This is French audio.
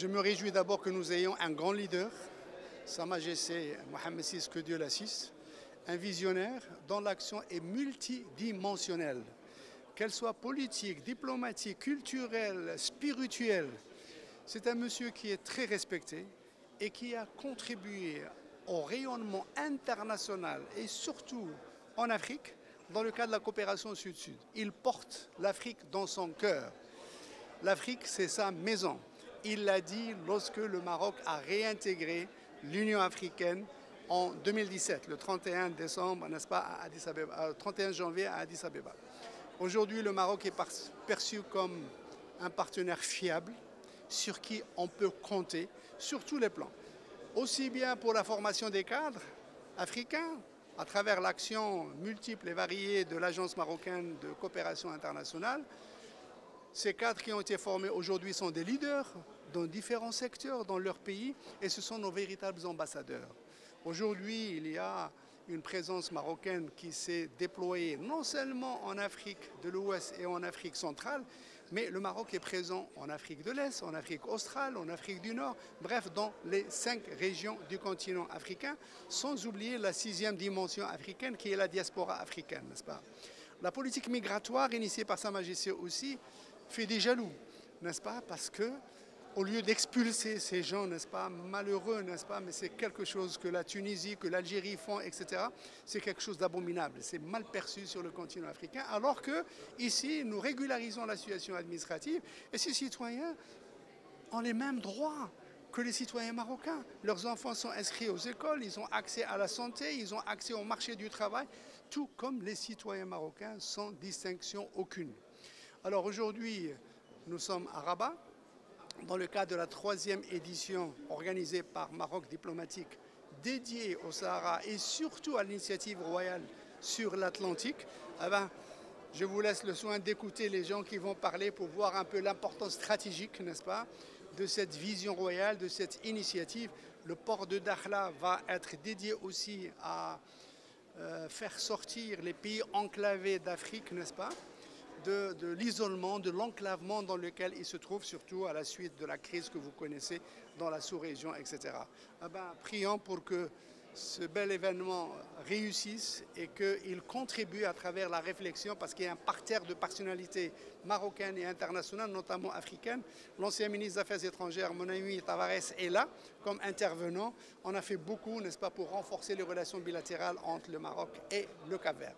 Je me réjouis d'abord que nous ayons un grand leader, Sa Majesté Mohammed VI, que Dieu l'assiste, un visionnaire dont l'action est multidimensionnelle, qu'elle soit politique, diplomatique, culturelle, spirituelle. C'est un monsieur qui est très respecté et qui a contribué au rayonnement international et surtout en Afrique dans le cadre de la coopération Sud-Sud. Il porte l'Afrique dans son cœur. L'Afrique, c'est sa maison. Il l'a dit lorsque le Maroc a réintégré l'Union africaine en 2017, le 31 décembre, n'est-ce pas, à Addis Abeba, 31 janvier à Addis Abeba. Aujourd'hui, le Maroc est perçu comme un partenaire fiable sur qui on peut compter sur tous les plans. Aussi bien pour la formation des cadres africains, à travers l'action multiple et variée de l'Agence marocaine de coopération internationale. Ces cadres qui ont été formés aujourd'hui sont des leaders dans différents secteurs dans leur pays et ce sont nos véritables ambassadeurs. Aujourd'hui, il y a une présence marocaine qui s'est déployée non seulement en Afrique de l'Ouest et en Afrique centrale, mais le Maroc est présent en Afrique de l'Est, en Afrique australe, en Afrique du Nord, bref, dans les 5 régions du continent africain, sans oublier la 6e dimension africaine qui est la diaspora africaine, n'est-ce pas? La politique migratoire initiée par Sa Majesté aussi fait des jaloux, n'est-ce pas? Parce que au lieu d'expulser ces gens, n'est-ce pas, malheureux, n'est-ce pas, mais c'est quelque chose que la Tunisie, que l'Algérie font, etc., c'est quelque chose d'abominable. C'est mal perçu sur le continent africain, alors que ici, nous régularisons la situation administrative et ces citoyens ont les mêmes droits que les citoyens marocains. Leurs enfants sont inscrits aux écoles, ils ont accès à la santé, ils ont accès au marché du travail, tout comme les citoyens marocains, sans distinction aucune. Alors aujourd'hui, nous sommes à Rabat, dans le cadre de la 3e édition organisée par Maroc Diplomatique, dédiée au Sahara et surtout à l'initiative royale sur l'Atlantique. Eh bien, je vous laisse le soin d'écouter les gens qui vont parler pour voir un peu l'importance stratégique, n'est-ce pas, de cette vision royale, de cette initiative. Le port de Dakhla va être dédié aussi à faire sortir les pays enclavés d'Afrique, n'est-ce pas, de l'isolement, de l'enclavement dans lequel ils se trouvent, surtout à la suite de la crise que vous connaissez dans la sous-région, etc. Eh bien, prions pour que ce bel événement réussisse et qu'il contribue à travers la réflexion, parce qu'il y a un parterre de personnalités marocaines et internationales, notamment africaines. L'ancien ministre des Affaires étrangères, mon ami Tavares, est là comme intervenant. On a fait beaucoup, n'est-ce pas, pour renforcer les relations bilatérales entre le Maroc et le Cap-Vert.